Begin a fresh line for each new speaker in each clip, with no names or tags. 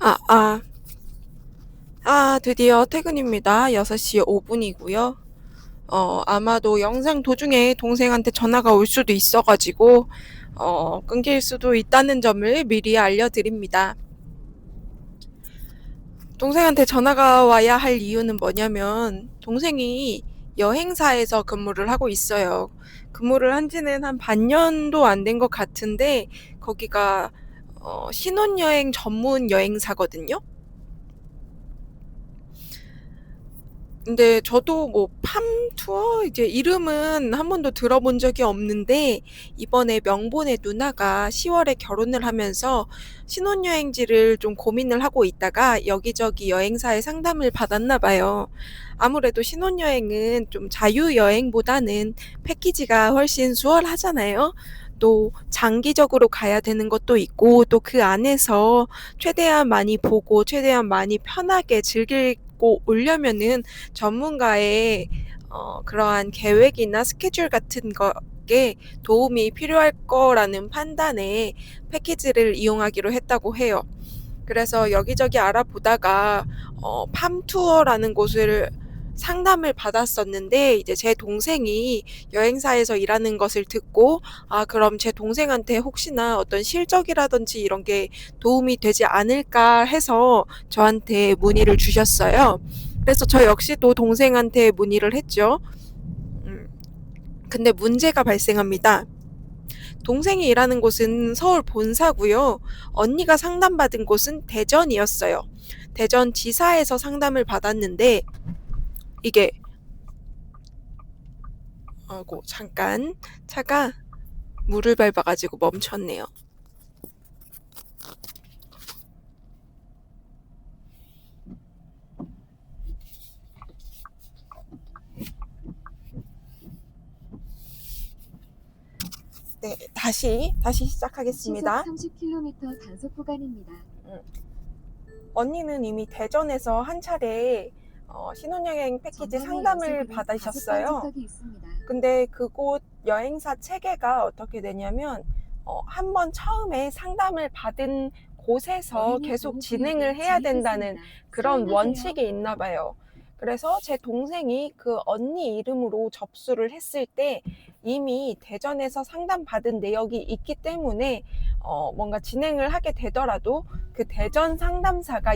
아, 아, 드디어 퇴근입니다. 6시 5분이고요. 아마도 영상 도중에 동생한테 전화가 올 수도 있어가지고, 끊길 수도 있다는 점을 미리 알려드립니다. 동생한테 전화가 와야 할 이유는 뭐냐면, 동생이 여행사에서 근무를 하고 있어요. 근무를 한 지는 한 반년도 안 된 것 같은데, 거기가, 신혼여행 전문 여행사거든요. 근데 저도 뭐 팜투어 이제 이름은 한 번도 들어본 적이 없는데 이번에 명본의 누나가 10월에 결혼을 하면서 신혼여행지를 좀 고민을 하고 있다가 여기저기 여행사에 상담을 받았나 봐요. 아무래도 신혼여행은 좀 자유여행보다는 패키지가 훨씬 수월하잖아요. 또 장기적으로 가야 되는 것도 있고 또 그 안에서 최대한 많이 보고 최대한 많이 편하게 즐기고 오려면은 전문가의 그러한 계획이나 스케줄 같은 거에 도움이 필요할 거라는 판단에 패키지를 이용하기로 했다고 해요. 그래서 여기저기 알아보다가 팜투어라는 곳을 상담을 받았었는데 이제 제 동생이 여행사에서 일하는 것을 듣고 그럼 제 동생한테 혹시나 어떤 실적이라든지 이런 게 도움이 되지 않을까 해서 저한테 문의를 주셨어요. 그래서 저 역시도 동생한테 문의를 했죠. 음, 근데 문제가 발생합니다. 동생이 일하는 곳은 서울 본사고요. 언니가 상담받은 곳은 대전이었어요. 대전 지사에서 상담을 받았는데 이게 아이고 잠깐 차가 물을 밟아가지고 멈췄네요. 네, 다시 시작하겠습니다.
시속 30km 단속 구간입니다.
음, 언니는 이미 대전에서 한 차례 신혼여행 패키지
전방에
상담을
연쇄구간 과속
받으셨어요.
방지턱이 있습니다.
근데 그곳 여행사 체계가 어떻게 되냐면 한번 처음에 상담을 받은 곳에서
어린이
계속
보호구역에
진행을 해야 된다는
진입했습니다.
그런
서행하세요.
원칙이 있나 봐요. 그래서 제 동생이 그 언니 이름으로 접수를 했을 때 이미 대전에서 상담받은 내역이 있기 때문에 뭔가 진행을 하게 되더라도 그 대전 상담사가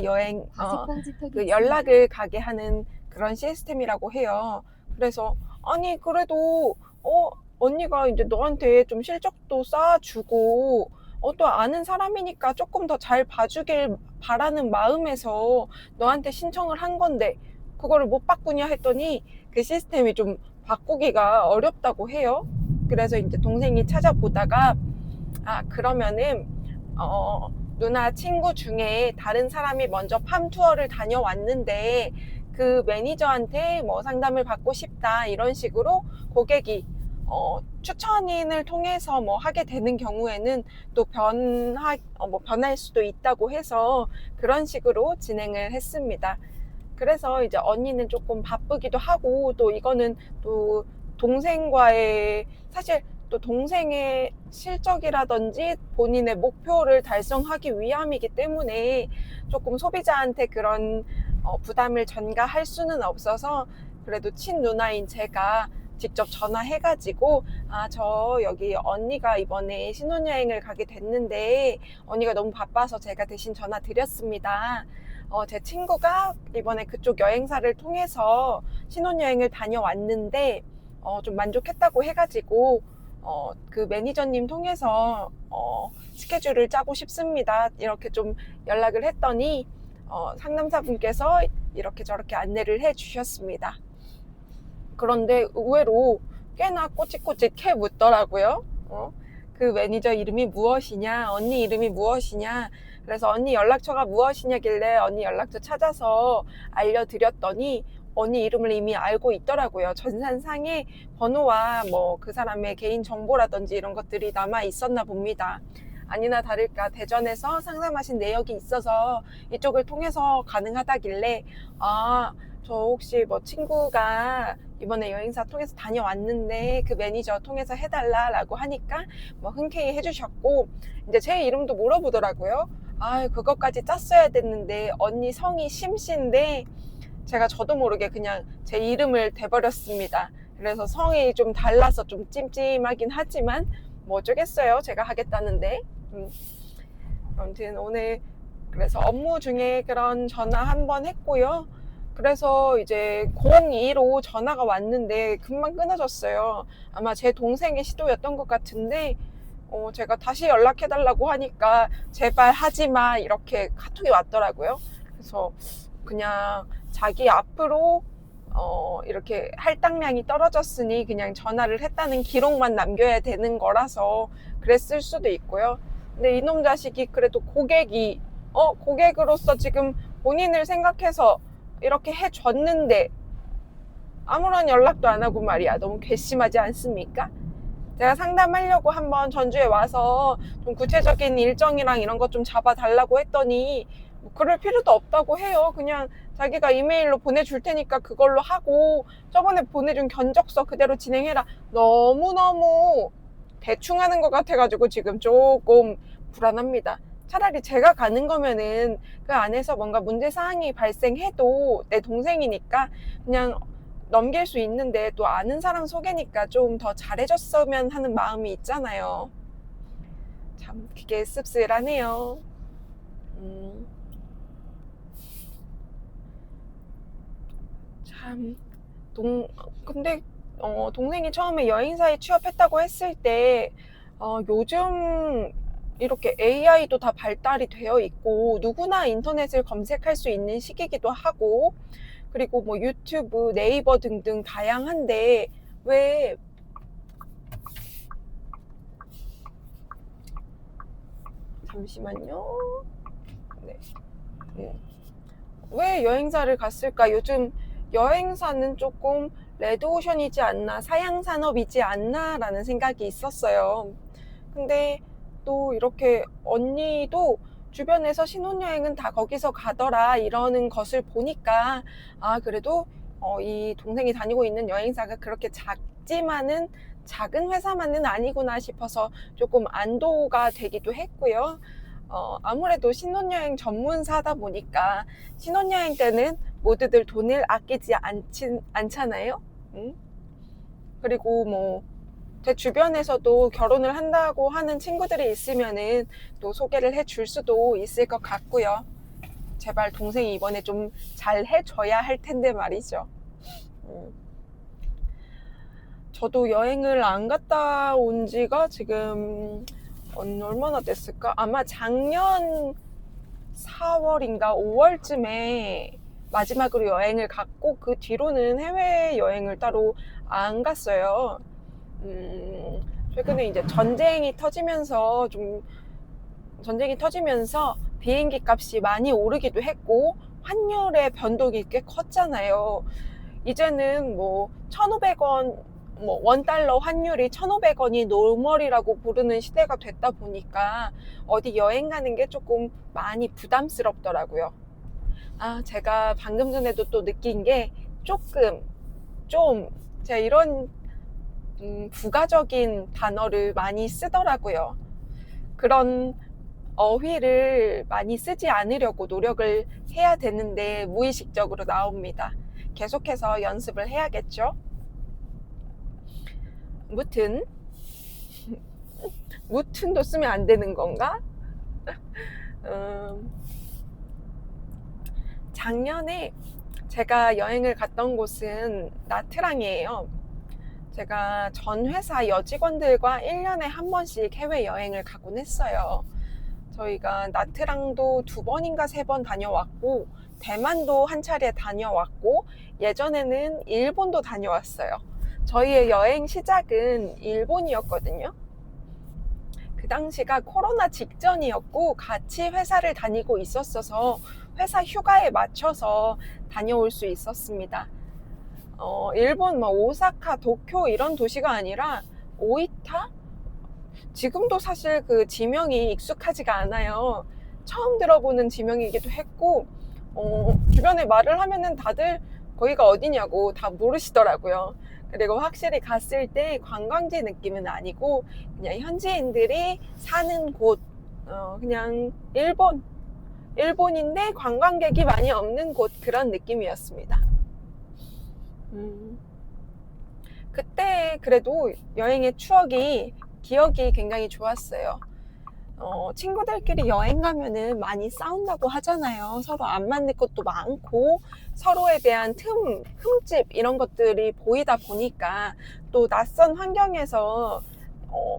과속 방지턱이
그
있습니다.
연락을 가게 하는 그런 시스템이라고 해요. 그래서 아니 그래도 언니가 이제 너한테 좀 실적도 쌓아주고 또 아는 사람이니까 조금 더 잘 봐주길 바라는 마음에서 너한테 신청을 한 건데 그거를 못 바꾸냐 했더니 그 시스템이 좀 바꾸기가 어렵다고 해요. 그래서 이제 동생이 찾아보다가 그러면은 누나 친구 중에 다른 사람이 먼저 팜 투어를 다녀왔는데 그 매니저한테 뭐 상담을 받고 싶다 이런 식으로 고객이 추천인을 통해서 뭐 하게 되는 경우에는 또 변할 수도 있다고 해서 그런 식으로 진행을 했습니다. 그래서 이제 언니는 조금 바쁘기도 하고 또 이거는 또 동생과의 사실 또 동생의 실적이라든지 본인의 목표를 달성하기 위함이기 때문에 조금 소비자한테 그런 부담을 전가할 수는 없어서 그래도 친누나인 제가 직접 전화해가지고 저 여기 언니가 이번에 신혼여행을 가게 됐는데 언니가 너무 바빠서 제가 대신 전화 드렸습니다. 제 친구가 이번에 그쪽 여행사를 통해서 신혼여행을 다녀왔는데 좀 만족했다고 해가지고 그 매니저님 통해서 스케줄을 짜고 싶습니다. 이렇게 좀 연락을 했더니 상담사분께서 이렇게 저렇게 안내를 해 주셨습니다. 그런데 의외로 꽤나 꼬치꼬치 캐 묻더라고요. 그 매니저 이름이 무엇이냐, 언니 이름이 무엇이냐. 그래서 언니 연락처가 무엇이냐길래 언니 연락처 찾아서 알려드렸더니 언니 이름을 이미 알고 있더라고요. 전산상에 번호와 뭐 그 사람의 개인 정보라든지 이런 것들이 남아 있었나 봅니다. 아니나 다를까 대전에서 상담하신 내역이 있어서 이쪽을 통해서 가능하다길래 저 혹시 뭐 친구가 이번에 여행사 통해서 다녀왔는데 그 매니저 통해서 해달라라고 하니까 뭐 흔쾌히 해주셨고 이제 제 이름도 물어보더라고요. 아, 그것까지 짰어야 됐는데 언니 성이 심씨인데 제가 저도 모르게 그냥 제 이름을 대버렸습니다. 그래서 성이 좀 달라서 좀 찜찜하긴 하지만 뭐 어쩌겠어요. 제가 하겠다는데. 아무튼 오늘 그래서 업무 중에 그런 전화 한 번 했고요. 그래서 이제 02로 전화가 왔는데 금방 끊어졌어요. 아마 제 동생의 시도였던 것 같은데 제가 다시 연락해달라고 하니까 제발 하지마 이렇게 카톡이 왔더라고요. 그래서 그냥 자기 앞으로 이렇게 할당량이 떨어졌으니 그냥 전화를 했다는 기록만 남겨야 되는 거라서 그랬을 수도 있고요. 근데 이놈 자식이 그래도 고객으로서 지금 본인을 생각해서 이렇게 해줬는데 아무런 연락도 안 하고 말이야. 너무 괘씸하지 않습니까? 제가 상담하려고 한번 전주에 와서 좀 구체적인 일정이랑 이런 것 좀 잡아달라고 했더니 뭐 그럴 필요도 없다고 해요. 그냥 자기가 이메일로 보내줄 테니까 그걸로 하고 저번에 보내준 견적서 그대로 진행해라. 너무너무 대충 하는 것 같아가지고 지금 조금 불안합니다. 차라리 제가 가는 거면은 그 안에서 뭔가 문제사항이 발생해도 내 동생이니까 그냥 넘길 수 있는데 또 아는 사람 소개니까 좀 더 잘해줬으면 하는 마음이 있잖아요. 참 그게 씁쓸하네요. 참 근데 동생이 처음에 여행사에 취업했다고 했을 때 요즘 이렇게 AI도 다 발달이 되어 있고 누구나 인터넷을 검색할 수 있는 시기이기도 하고 그리고 뭐 유튜브, 네이버 등등 다양한데 왜 잠시만요. 네. 왜 여행사를 갔을까? 요즘 여행사는 조금 레드오션이지 않나, 사양산업이지 않나 라는 생각이 있었어요. 근데 또 이렇게 언니도 주변에서 신혼여행은 다 거기서 가더라 이러는 것을 보니까 아 그래도 이 동생이 다니고 있는 여행사가 그렇게 작지만은 작은 회사만은 아니구나 싶어서 조금 안도가 되기도 했고요. 아무래도 신혼여행 전문사다 보니까 신혼여행 때는 모두들 돈을 아끼지 않잖아요. 응? 그리고 뭐 제 주변에서도 결혼을 한다고 하는 친구들이 있으면은 또 소개를 해줄 수도 있을 것 같고요. 제발 동생이 이번에 좀 잘 해줘야 할 텐데 말이죠. 저도 여행을 안 갔다 온 지가 지금 얼마나 됐을까? 아마 작년 4월인가 5월쯤에 마지막으로 여행을 갔고 그 뒤로는 해외여행을 따로 안 갔어요. 최근에 이제 전쟁이 터지면서 비행기 값이 많이 오르기도 했고 환율의 변동이 꽤 컸잖아요. 이제는 뭐 1,500원 뭐 $1 환율이 1,500원이 노멀이라고 부르는 시대가 됐다 보니까 어디 여행 가는 게 조금 많이 부담스럽더라고요. 아, 제가 방금 전에도 또 느낀 게 제가 이런 부가적인 단어를 많이 쓰더라고요. 그런 어휘를 많이 쓰지 않으려고 노력을 해야 되는데 무의식적으로 나옵니다. 계속해서 연습을 해야겠죠? 무튼도 쓰면 안 되는 건가? 작년에 제가 여행을 갔던 곳은 나트랑이에요. 제가 전 회사 여직원들과 1년에 한 번씩 해외여행을 가곤 했어요. 저희가 나트랑도 2번인가 3번 다녀왔고 대만도 한 차례 다녀왔고 예전에는 일본도 다녀왔어요. 저희의 여행 시작은 일본이었거든요. 그 당시가 코로나 직전이었고 같이 회사를 다니고 있었어서 회사 휴가에 맞춰서 다녀올 수 있었습니다. 일본 뭐 오사카, 도쿄 이런 도시가 아니라 오이타? 지금도 사실 그 지명이 익숙하지가 않아요. 처음 들어보는 지명이기도 했고 주변에 말을 하면은 다들 거기가 어디냐고 다 모르시더라고요. 그리고 확실히 갔을 때 관광지 느낌은 아니고 그냥 현지인들이 사는 곳 그냥 일본인데 관광객이 많이 없는 곳, 그런 느낌이었습니다. 그때 그래도 여행의 기억이 굉장히 좋았어요. 친구들끼리 여행 가면은 많이 싸운다고 하잖아요. 서로 안 맞는 것도 많고, 서로에 대한 흠집, 이런 것들이 보이다 보니까, 또 낯선 환경에서,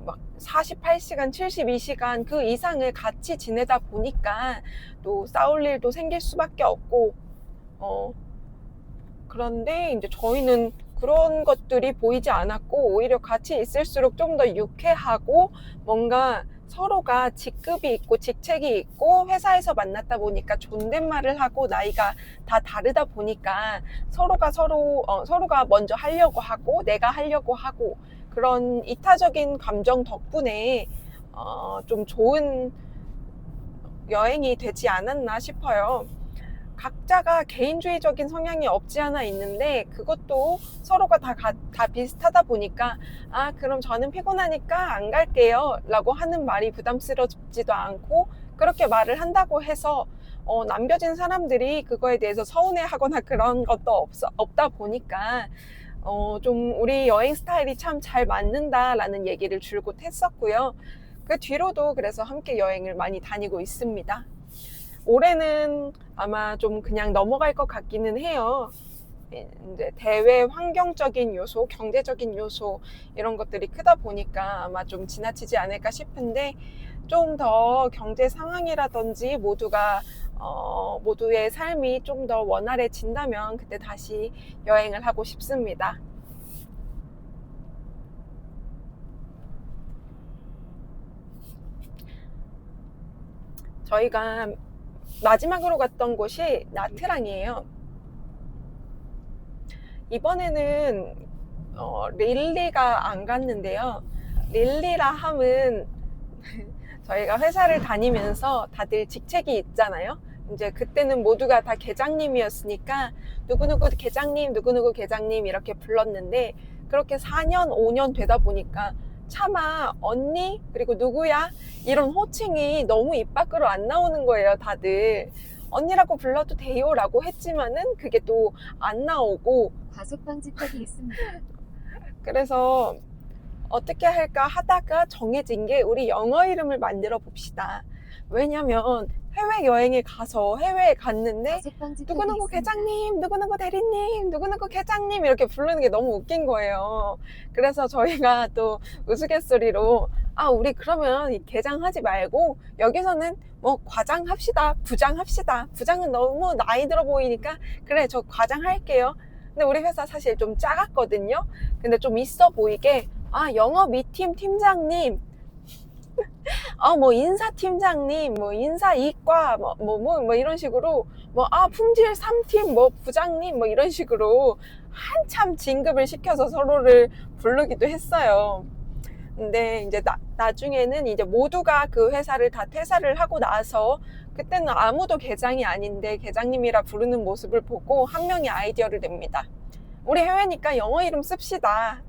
막 48시간, 72시간 그 이상을 같이 지내다 보니까, 또 싸울 일도 생길 수밖에 없고, 그런데 이제 저희는 그런 것들이 보이지 않았고, 오히려 같이 있을수록 좀 더 유쾌하고, 뭔가 서로가 직급이 있고 직책이 있고 회사에서 만났다 보니까 존댓말을 하고 나이가 다 다르다 보니까 서로가 먼저 하려고 하고 내가 하려고 하고, 그런 이타적인 감정 덕분에 좀 좋은 여행이 되지 않았나 싶어요. 각자가 개인주의적인 성향이 없지 않아 있는데, 그것도 서로가 다 비슷하다 보니까, 그럼 저는 피곤하니까 안 갈게요 라고 하는 말이 부담스럽지도 않고, 그렇게 말을 한다고 해서 남겨진 사람들이 그거에 대해서 서운해하거나 그런 것도 없다 보니까 좀 우리 여행 스타일이 참 잘 맞는다라는 얘기를 줄곧 했었고요. 그 뒤로도 그래서 함께 여행을 많이 다니고 있습니다. 올해는 아마 좀 그냥 넘어갈 것 같기는 해요. 이제 대외 환경적인 요소, 경제적인 요소, 이런 것들이 크다 보니까 아마 좀 지나치지 않을까 싶은데, 좀 더 경제 상황이라든지 모두의 삶이 좀 더 원활해진다면 그때 다시 여행을 하고 싶습니다. 저희가 마지막으로 갔던 곳이 나트랑이에요. 이번에는 릴리가 안 갔는데요. 릴리라 함은 저희가 회사를 다니면서 다들 직책이 있잖아요. 이제 그때는 모두가 다 계장님이었으니까 누구누구 계장님, 누구누구 계장님 이렇게 불렀는데, 그렇게 4년, 5년 되다 보니까 차마 언니, 그리고 누구야, 이런 호칭이 너무 입 밖으로 안 나오는 거예요. 다들 언니라고 불러도 돼요 라고 했지만은 그게 또 안 나오고,
과속방 지턱이 있습니다.
그래서 어떻게 할까 하다가 정해진 게, 우리 영어 이름을 만들어 봅시다. 왜냐면 해외에 갔는데
과속방 지턱이
누구누구
있습니다.
계장님, 누구누구 대리님, 누구누구 계장님 이렇게 부르는 게 너무 웃긴 거예요. 그래서 저희가 또 우스갯소리로, 우리 그러면 이 계장 하지 말고 여기서는 뭐 과장 합시다, 부장 합시다. 부장은 너무 나이 들어 보이니까 그래, 저 과장 할게요. 근데 우리 회사 사실 좀 작았거든요. 근데 좀 있어 보이게, 영업 2팀 팀장님, 뭐 인사팀장님, 뭐 인사이과, 뭐 이런 식으로, 품질 3팀, 뭐 부장님, 뭐 이런 식으로 한참 진급을 시켜서 서로를 부르기도 했어요. 근데 이제 나중에는 이제 모두가 그 회사를 다 퇴사를 하고 나서, 그때는 아무도 계장이 아닌데 계장님이라 부르는 모습을 보고 한 명이 아이디어를 냅니다. 우리 해외니까 영어 이름 씁시다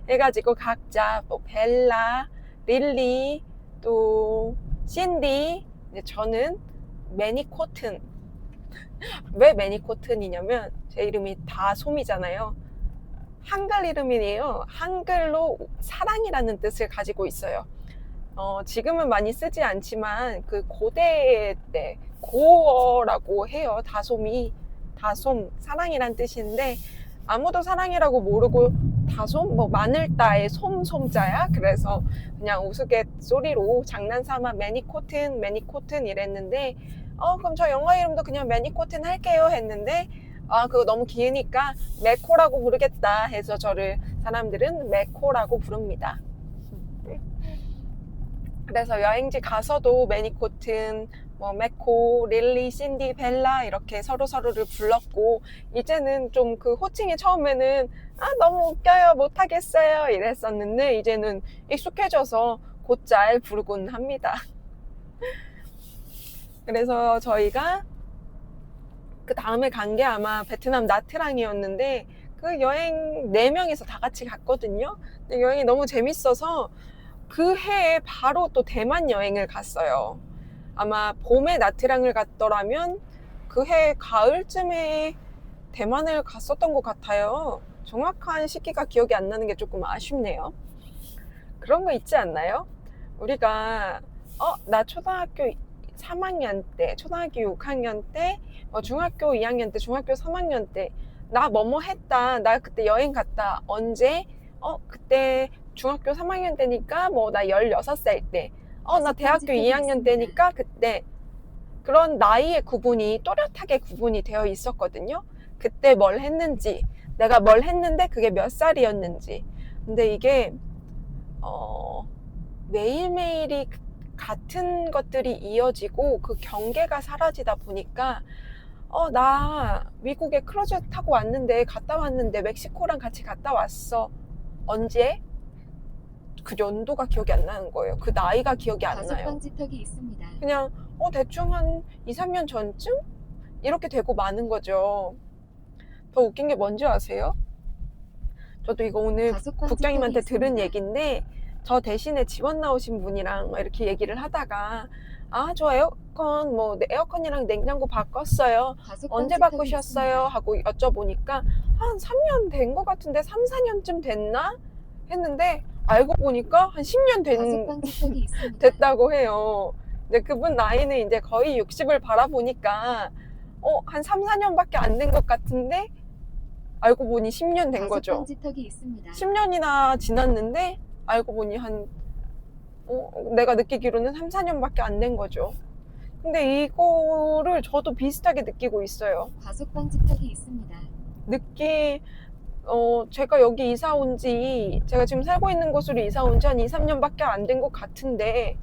해가지고 각자 뭐 벨라, 릴리, 또 신디, 이제 저는 매니코튼. 왜 매니코튼이냐면 제 이름이 다솜이잖아요. 한글 이름이에요. 한글로 사랑이라는 뜻을 가지고 있어요. 지금은 많이 쓰지 않지만 그 고대 때 고어라고 해요. 다솜, 사랑이란 뜻인데, 아무도 사랑이라고 모르고 다솜, 뭐 마늘따의 솜자야. 그래서 그냥 우스갯소리로 장난삼아 매니코튼 이랬는데, 그럼 저 영어 이름도 그냥 매니코튼 할게요 했는데, 그거 너무 기니까 메코라고 부르겠다 해서 저를 사람들은 메코라고 부릅니다. 그래서 여행지 가서도 매니코튼, 뭐 메코, 릴리, 신디, 벨라 이렇게 서로를 불렀고, 이제는 좀 그 호칭이 처음에는 너무 웃겨요, 못하겠어요 이랬었는데, 이제는 익숙해져서 곧잘 부르곤 합니다. 그래서 저희가 그 다음에 간 게 아마 베트남 나트랑이었는데, 그 여행 4명이서 다 같이 갔거든요. 근데 여행이 너무 재밌어서 그 해에 바로 또 대만 여행을 갔어요. 아마 봄에 나트랑을 갔더라면 그 해 가을쯤에 대만을 갔었던 것 같아요. 정확한 시기가 기억이 안 나는 게 조금 아쉽네요. 그런 거 있지 않나요? 우리가 나 초등학교 3학년 때, 초등학교 6학년 때, 중학교 2학년 때, 중학교 3학년 때 나 뭐뭐 했다. 나 그때 여행 갔다. 언제? 그때 중학교 3학년 때니까 뭐 나 16살 때. 나 대학교 2학년 때니까 그때. 그런 나이의 구분이 또렷하게 구분이 되어 있었거든요. 그때 뭘 했는지, 내가 뭘 했는데 그게 몇 살이었는지. 근데 이게 매일매일이 같은 것들이 이어지고 그 경계가 사라지다 보니까 나 미국에 크루즈 타고 왔는데, 갔다 왔는데, 멕시코랑 같이 갔다 왔어. 언제? 그 연도가 기억이 안 나는 거예요. 그 나이가 기억이 안 나요.
방지턱이 있습니다.
그냥 대충 한 2, 3년 전쯤? 이렇게 되고 마는 거죠. 더 웃긴 게 뭔지 아세요? 저도 이거 오늘 국장님한테 들은 얘기인데, 저 대신에 직원 나오신 분이랑 이렇게 얘기를 하다가 저 에어컨 에어컨이랑 냉장고 바꿨어요. 언제 바꾸셨어요? 하고 여쭤보니까 한 3년 된 것 같은데 3, 4년쯤 됐나? 했는데 알고 보니까 한 10년 됐다고 해요. 근데 그분 나이는 이제 거의 60을 바라보니까 한 3, 4년밖에 안 된 것 같은데 알고 보니 10년 된 거죠. 10년이나 지났는데 알고 보니 내가 느끼기로는 3, 4년밖에 안 된 거죠. 근데 이거를 저도 비슷하게 느끼고 있어요.
과속방지턱이 있습니다.
제가 여기 이사 온 지, 제가 지금 살고 있는 곳으로 이사 온 지 한 2, 3년밖에 안 된 것 같은데,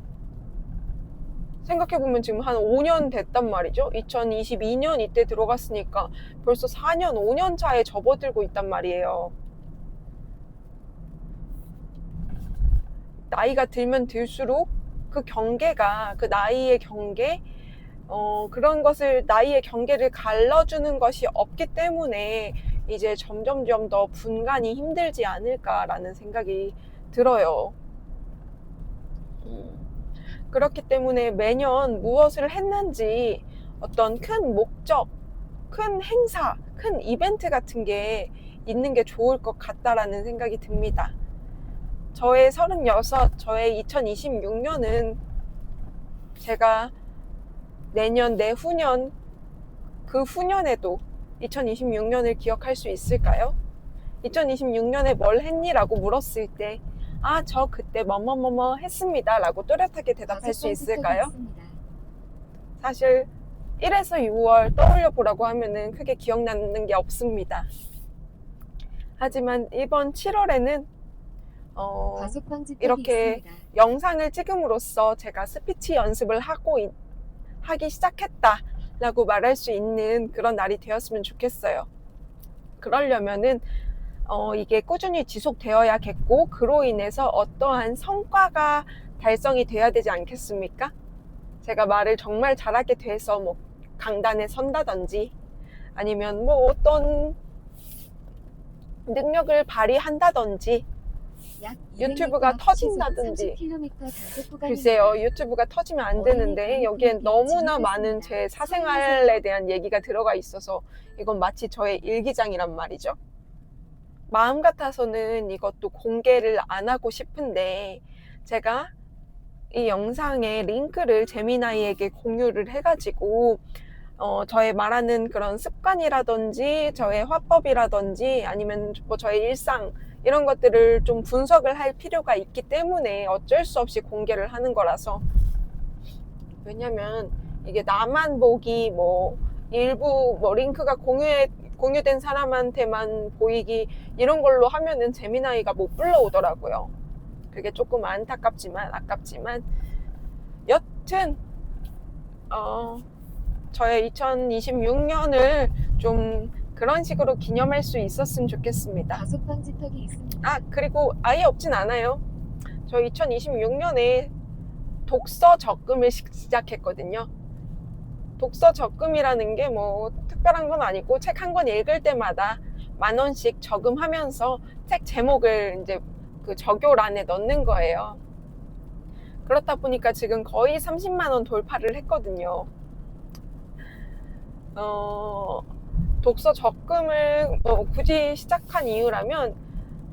생각해보면 지금 한 5년 됐단 말이죠. 2022년 이때 들어갔으니까 벌써 4년, 5년 차에 접어들고 있단 말이에요. 나이가 들면 들수록 그 경계가, 그 나이의 경계, 그런 것을, 나이의 경계를 갈라주는 것이 없기 때문에 이제 점점점 더 분간이 힘들지 않을까라는 생각이 들어요. 그렇기 때문에 매년 무엇을 했는지 어떤 큰 목적, 큰 행사, 큰 이벤트 같은 게 있는 게 좋을 것 같다라는 생각이 듭니다. 저의 36, 저의 2026년은 제가 내년, 내후년, 그 후년에도 2026년을 기억할 수 있을까요? 2026년에 뭘 했니? 라고 물었을 때 저 그때 뭐뭐뭐뭐 했습니다 라고 또렷하게 대답할 수 있을까요? 사실 1에서 6월 떠올려 보라고 하면은 크게 기억나는 게 없습니다. 하지만 이번 7월에는 이렇게 있습니다. 영상을 찍음으로써 제가 스피치 연습을 하기 시작했다 라고 말할 수 있는 그런 날이 되었으면 좋겠어요. 그러려면은 이게 꾸준히 지속되어야겠고, 그로 인해서 어떠한 성과가 달성이 돼야 되지 않겠습니까? 제가 말을 정말 잘하게 돼서 강단에 선다든지, 아니면 어떤 능력을 발휘한다든지, 유튜브가 터진다든지. 글쎄요, 유튜브가 터지면 안 되는데 여기엔 너무나 많은 제 사생활에 대한 얘기가 들어가 있어서 이건 마치 저의 일기장이란 말이죠. 마음 같아서는 이것도 공개를 안 하고 싶은데, 제가 이 영상의 링크를 제미나이에게 공유를 해가지고 저의 말하는 그런 습관이라든지 저의 화법이라든지 아니면 저의 일상, 이런 것들을 좀 분석을 할 필요가 있기 때문에 어쩔 수 없이 공개를 하는 거라서. 왜냐면 이게 나만 보기, 일부 링크가 공유된 사람한테만 보이기, 이런 걸로 하면은 제미나이가 못 불러오더라고요. 그게 조금 아깝지만 여튼 저의 2026년을 좀 그런 식으로 기념할 수 있었으면 좋겠습니다.
과속방지턱이 있습니다.
그리고 아예 없진 않아요. 저 2026년에 독서 적금을 시작했거든요. 독서 적금이라는 게 특별한 건 아니고, 책 한 권 읽을 때마다 10,000원씩 저금하면서 책 제목을 이제 그 적요란에 넣는 거예요. 그렇다 보니까 지금 거의 30만 원 돌파를 했거든요. 독서 적금을 굳이 시작한 이유라면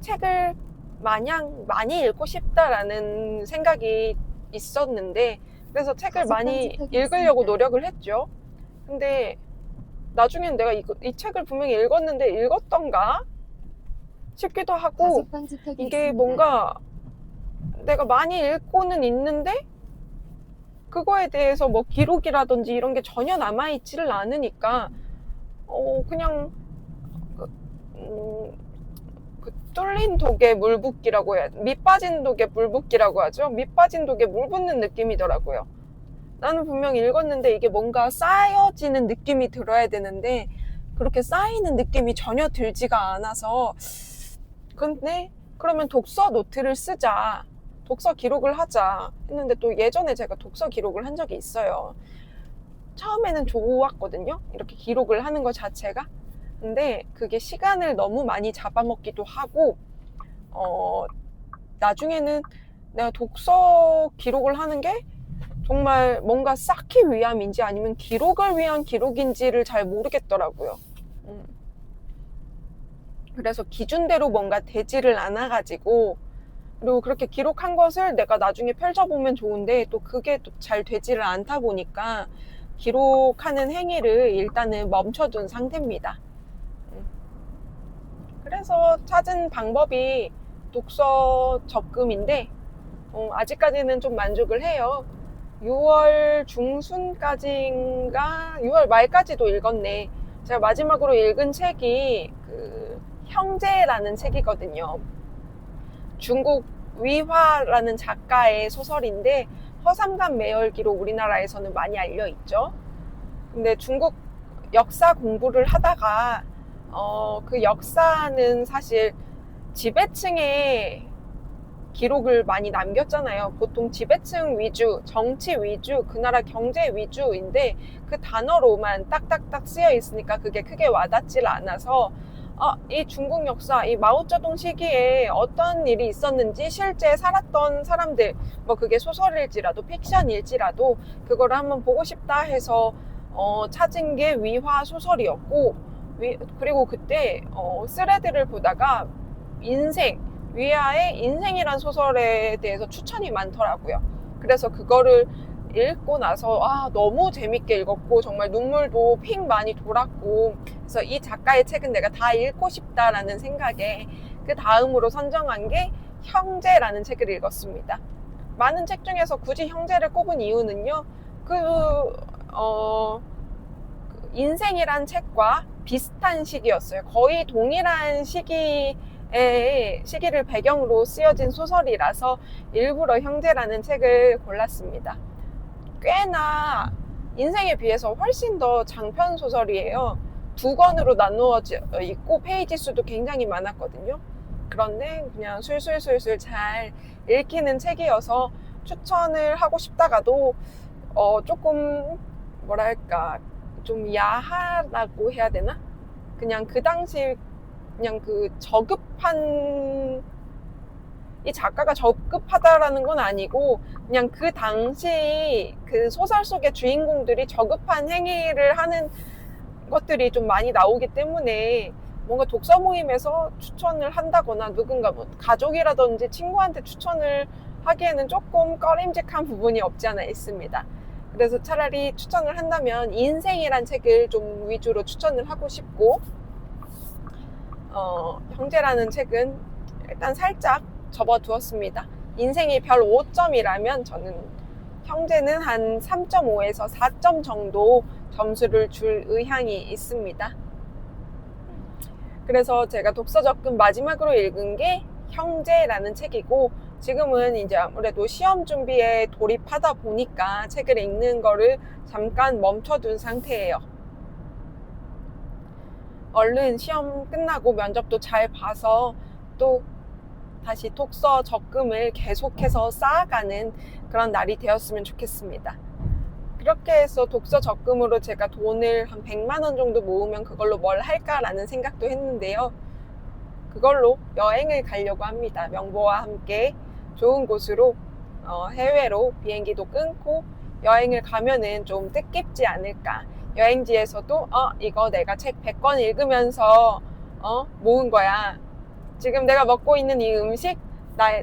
책을 마냥 많이 읽고 싶다라는 생각이 있었는데, 그래서 책을 많이 읽으려고 노력을 했죠. 근데 나중엔 내가 이 책을 분명히 읽었는데 읽었던가 싶기도 하고, 이게 뭔가 내가 많이 읽고는 있는데 그거에 대해서 뭐 기록이라든지 이런 게 전혀 남아있지를 않으니까 그냥 그 뚫린 독에 물 붓기라고 해야, 밑 빠진 독에 물 붓기라고 하죠. 밑 빠진 독에 물 붓는 느낌이더라고요. 나는 분명히 읽었는데 이게 뭔가 쌓여지는 느낌이 들어야 되는데 그렇게 쌓이는 느낌이 전혀 들지가 않아서, 근데 그러면 독서 노트를 쓰자, 독서 기록을 하자 했는데, 또 예전에 제가 독서 기록을 한 적이 있어요. 처음에는 좋았거든요, 이렇게 기록을 하는 것 자체가. 근데 그게 시간을 너무 많이 잡아먹기도 하고, 나중에는 내가 독서 기록을 하는 게 정말 뭔가 쌓기 위함인지 아니면 기록을 위한 기록인지를 잘 모르겠더라고요. 그래서 기준대로 뭔가 되지를 않아가지고, 그리고 그렇게 기록한 것을 내가 나중에 펼쳐보면 좋은데 또 그게 또 잘 되지를 않다 보니까 기록하는 행위를 일단은 멈춰둔 상태입니다. 그래서 찾은 방법이 독서 적금인데 아직까지는 좀 만족을 해요. 6월 중순까지인가 6월 말까지도 읽었네. 제가 마지막으로 읽은 책이 그 형제라는 책이거든요. 중국 위화라는 작가의 소설인데 허삼간 매열기로 우리나라에서는 많이 알려있죠. 근데 중국 역사 공부를 하다가 그 역사는 사실 지배층의 기록을 많이 남겼잖아요. 보통 지배층 위주, 정치 위주, 그 나라 경제 위주인데 그 단어로만 딱딱딱 쓰여 있으니까 그게 크게 와닿지를 않아서 이 중국 역사, 이 마오쩌둥 시기에 어떤 일이 있었는지 실제 살았던 사람들, 뭐 그게 소설일지라도 픽션일지라도 그거를 한번 보고 싶다 해서 찾은 게 위화 소설이었고, 그리고 그때 스레드를 보다가 위화의 인생이란 소설에 대해서 추천이 많더라고요. 그래서 그거를 읽고 나서 너무 재밌게 읽었고 정말 눈물도 핑 많이 돌았고, 그래서 이 작가의 책은 내가 다 읽고 싶다라는 생각에 그 다음으로 선정한 게 형제라는 책을 읽었습니다. 많은 책 중에서 굳이 형제를 꼽은 이유는요, 그 인생이란 책과 비슷한 시기였어요. 거의 동일한 시기를 배경으로 쓰여진 소설이라서 일부러 형제라는 책을 골랐습니다. 꽤나 인생에 비해서 훨씬 더 장편 소설이에요. 2권으로 나누어져 있고 페이지 수도 굉장히 많았거든요. 그런데 그냥 술술술술 잘 읽히는 책이어서 추천을 하고 싶다가도 조금 뭐랄까 좀 야하다고 해야 되나? 그냥 그 당시 그냥 그 저급한, 이 작가가 저급하다라는 건 아니고 그냥 그 당시 그 소설 속의 주인공들이 저급한 행위를 하는 것들이 좀 많이 나오기 때문에 뭔가 독서 모임에서 추천을 한다거나 누군가 뭐 가족이라든지 친구한테 추천을 하기에는 조금 꺼림직한 부분이 없지 않아 있습니다. 그래서 차라리 추천을 한다면 인생이란 책을 좀 위주로 추천을 하고 싶고, 형제라는 책은 일단 살짝 접어두었습니다. 인생이 별 5점이라면 저는 형제는 한 3.5에서 4점 정도 점수를 줄 의향이 있습니다. 그래서 제가 독서 적금 마지막으로 읽은 게 형제라는 책이고, 지금은 이제 아무래도 시험 준비에 돌입하다 보니까 책을 읽는 거를 잠깐 멈춰둔 상태예요. 얼른 시험 끝나고 면접도 잘 봐서 또 다시 독서 적금을 계속해서 쌓아가는 그런 날이 되었으면 좋겠습니다. 그렇게 해서 독서 적금으로 제가 돈을 한 100만 원 정도 모으면 그걸로 뭘 할까라는 생각도 했는데요. 그걸로 여행을 가려고 합니다. 명보와 함께 좋은 곳으로 해외로 비행기도 끊고 여행을 가면은 좀 뜻깊지 않을까. 여행지에서도 이거 내가 책 100권 읽으면서 모은 거야. 지금 내가 먹고 있는 이 음식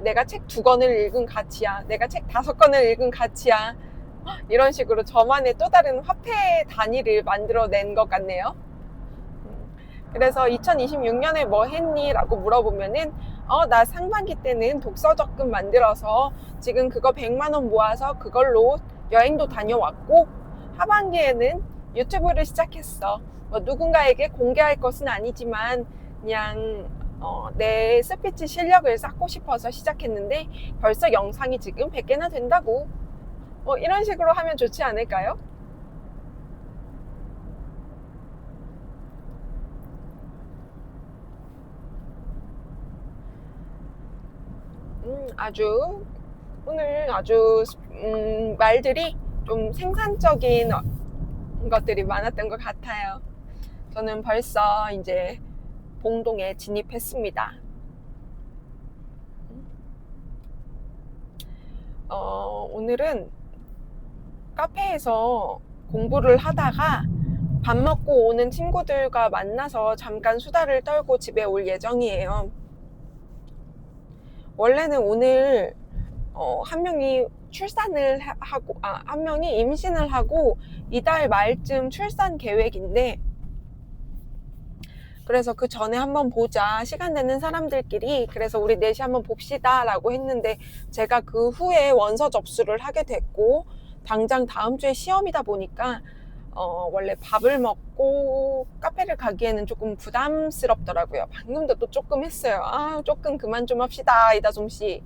내가 책 2권을 읽은 가치야. 내가 책 5권을 읽은 가치야. 이런 식으로 저만의 또 다른 화폐 단위를 만들어낸 것 같네요. 그래서 2026년에 뭐 했니? 라고 물어보면은 나 상반기 때는 독서 적금 만들어서 지금 그거 100만 원 모아서 그걸로 여행도 다녀왔고, 하반기에는 유튜브를 시작했어. 뭐 누군가에게 공개할 것은 아니지만 그냥 내 스피치 실력을 쌓고 싶어서 시작했는데 벌써 영상이 지금 100개나 된다고. 이런 식으로 하면 좋지 않을까요? 오늘 아주 말들이 좀 생산적인 것들이 많았던 것 같아요. 저는 벌써 이제 봉동에 진입했습니다. 오늘은 카페에서 공부를 하다가 밥 먹고 오는 친구들과 만나서 잠깐 수다를 떨고 집에 올 예정이에요. 원래는 오늘 한 명이 출산을 하고 한 명이 임신을 하고 이달 말쯤 출산 계획인데, 그래서 그 전에 한번 보자, 시간 되는 사람들끼리. 그래서 우리 넷이 한번 봅시다 라고 했는데, 제가 그 후에 원서 접수를 하게 됐고 당장 다음 주에 시험이다 보니까 원래 밥을 먹고 카페를 가기에는 조금 부담스럽더라고요. 방금도 또 조금 했어요. 조금 그만 좀 합시다, 이다솜씨.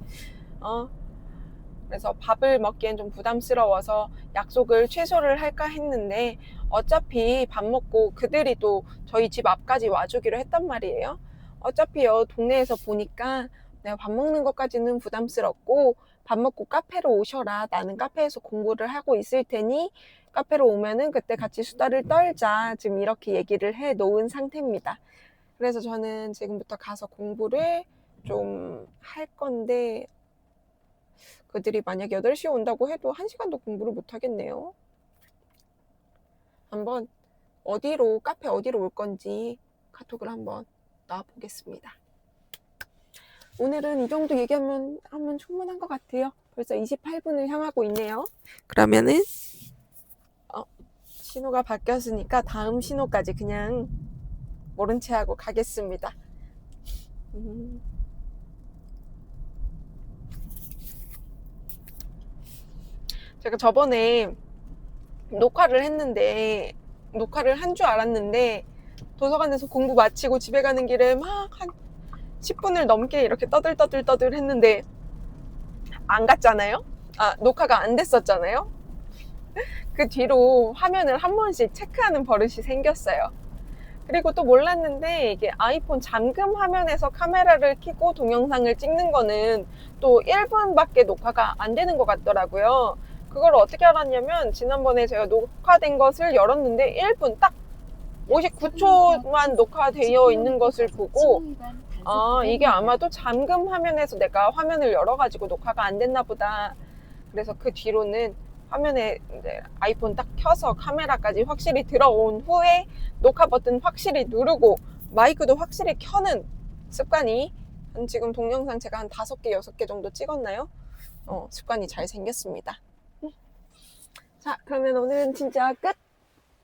그래서 밥을 먹기엔 좀 부담스러워서 약속을 취소를 할까 했는데, 어차피 밥 먹고 그들이 또 저희 집 앞까지 와주기로 했단 말이에요. 어차피요, 동네에서 보니까 내가 밥 먹는 것까지는 부담스럽고 밥 먹고 카페로 오셔라. 나는 카페에서 공부를 하고 있을 테니 카페로 오면은 그때 같이 수다를 떨자. 지금 이렇게 얘기를 해 놓은 상태입니다. 그래서 저는 지금부터 가서 공부를 좀 할 건데, 그들이 만약 8시에 온다고 해도 1시간도 공부를 못 하겠네요. 한번 카페 어디로 올 건지 카톡을 한번 놔 보겠습니다. 오늘은 이 정도 얘기하면 충분한 것 같아요. 벌써 28분을 향하고 있네요. 그러면은 신호가 바뀌었으니까 다음 신호까지 그냥 모른 채 하고 가겠습니다. 제가 저번에 녹화를 한 줄 알았는데 도서관에서 공부 마치고 집에 가는 길에 막 한 10분을 넘게 이렇게 떠들 했는데 안 갔잖아요? 녹화가 안 됐었잖아요? 그 뒤로 화면을 한 번씩 체크하는 버릇이 생겼어요. 그리고 또 몰랐는데 이게 아이폰 잠금 화면에서 카메라를 켜고 동영상을 찍는 거는 또 1분밖에 녹화가 안 되는 것 같더라고요. 그걸 어떻게 알았냐면, 지난번에 제가 녹화된 것을 열었는데 1분 딱 59초만 녹화되어 있는 것을 보고, 이게 아마도 잠금 화면에서 내가 화면을 열어가지고 녹화가 안 됐나 보다. 그래서 그 뒤로는 화면에 이제 아이폰 딱 켜서 카메라까지 확실히 들어온 후에 녹화 버튼 확실히 누르고 마이크도 확실히 켜는 습관이, 지금 동영상 제가 한 5개, 6개 정도 찍었나요? 습관이 잘 생겼습니다. 자, 그러면 오늘은 진짜 끝!